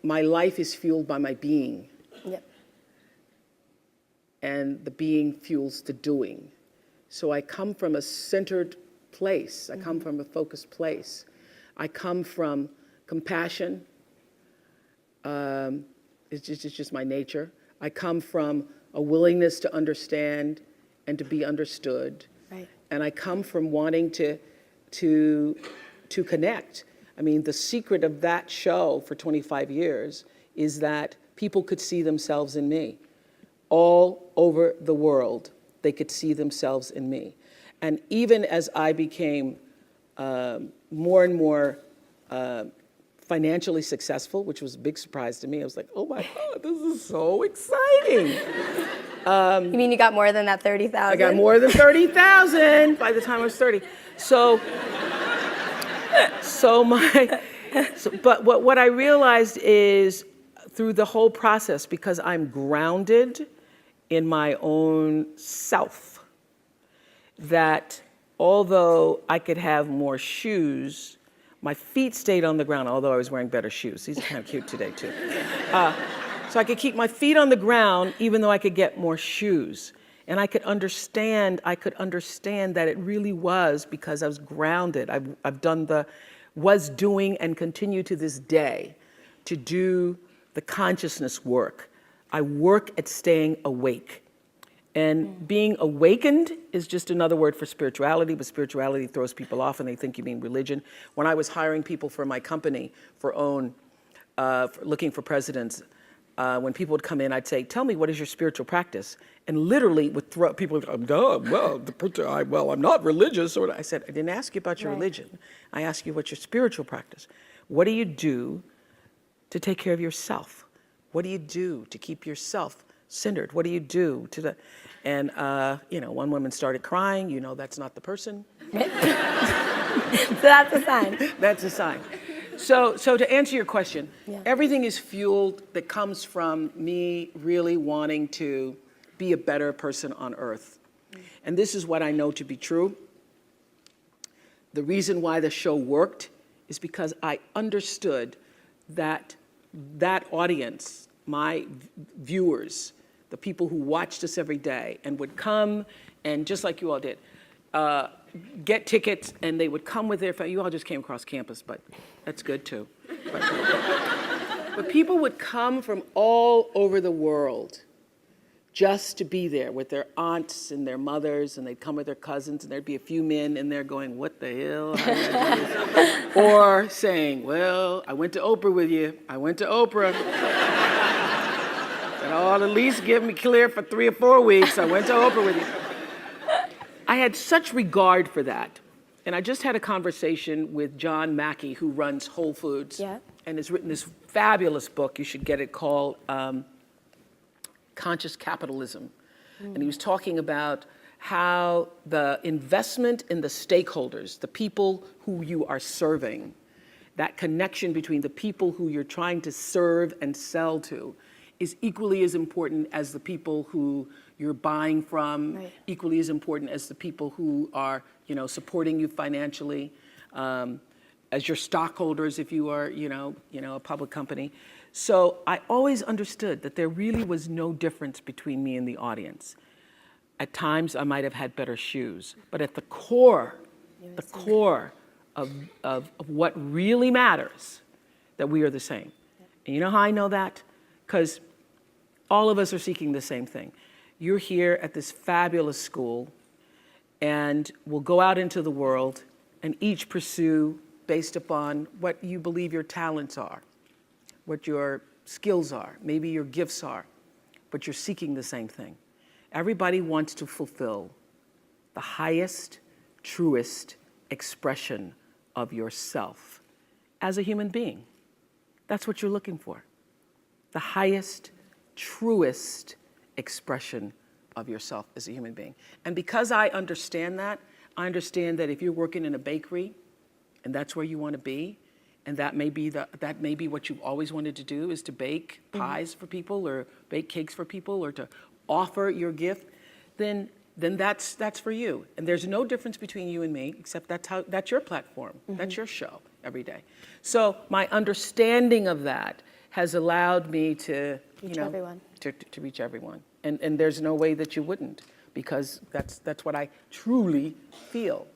my life is fueled by my being. Yep. And the being fuels the doing. So I come from a centered place. I come from a focused place. I come from compassion. It's just my nature. I come from a willingness to understand and to be understood. Right. And I come from wanting to connect. I mean, the secret of that show for 25 years is that people could see themselves in me. All over the world, they could see themselves in me. And even as I became more and more financially successful, which was a big surprise to me, I was like, oh my God, this is so exciting. You mean you got more than that 30,000? I got more than 30,000 by the time I was 30. But what I realized is through the whole process, because I'm grounded in my own self, that although I could have more shoes, my feet stayed on the ground, although I was wearing better shoes. These are kind of cute today, too. So I could keep my feet on the ground, even though I could get more shoes. And I could understand that it really was because I was grounded. I've done was doing and continue to this day to do the consciousness work. I work at staying awake. And being awakened is just another word for spirituality, but spirituality throws people off and they think you mean religion. When I was hiring people for my company for looking for presidents, when people would come in, I'd say, tell me, what is your spiritual practice? And literally would throw, people would go, well, I'm not religious. Or I said, I didn't ask you about your religion. I asked you what's your spiritual practice. What do you do to take care of yourself? What do you do to keep yourself centered? What do you do to and one woman started crying, that's not the person. So that's a sign. That's a sign. So to answer your question, everything is fueled that comes from me really wanting to be a better person on earth. And this is what I know to be true. The reason why the show worked is because I understood that audience, my viewers, the people who watched us every day and would come and just like you all did, get tickets, and they would come with their family. You all just came across campus, but that's good too. But people would come from all over the world just to be there with their aunts and their mothers, and they'd come with their cousins, and there'd be a few men in there going, what the hell? How did I do this? Or saying, well, I went to Oprah with you. I went to Oprah. And at least give me clear for 3 or 4 weeks. I went to Oprah with you. I had such regard for that. And I just had a conversation with John Mackey, who runs Whole Foods, and has written this fabulous book. You should get it, called Conscious Capitalism. And he was talking about how the investment in the stakeholders, the people who you are serving, that connection between the people who you're trying to serve and sell to, is equally as important as the people who you're buying from, equally as important as the people who are, supporting you financially, as your stockholders if you are, a public company. So I always understood that there really was no difference between me and the audience. At times I might have had better shoes, but at the core of what really matters, that we are the same. And you know how I know that? Because all of us are seeking the same thing. You're here at this fabulous school, and we'll go out into the world and each pursue based upon what you believe your talents are, what your skills are, maybe your gifts are, but you're seeking the same thing. Everybody wants to fulfill the highest, truest expression of yourself as a human being. That's what you're looking for. The highest, truest expression of yourself as a human being. And because I understand that if you're working in a bakery and that's where you want to be, and that may be what you've always wanted to do, is to bake pies for people or bake cakes for people or to offer your gift, then that's for you. And there's no difference between you and me, except that's your platform. That's your show every day. So my understanding of that has allowed me to, Reach everyone. to reach everyone. And there's no way that you wouldn't, because that's what I truly feel.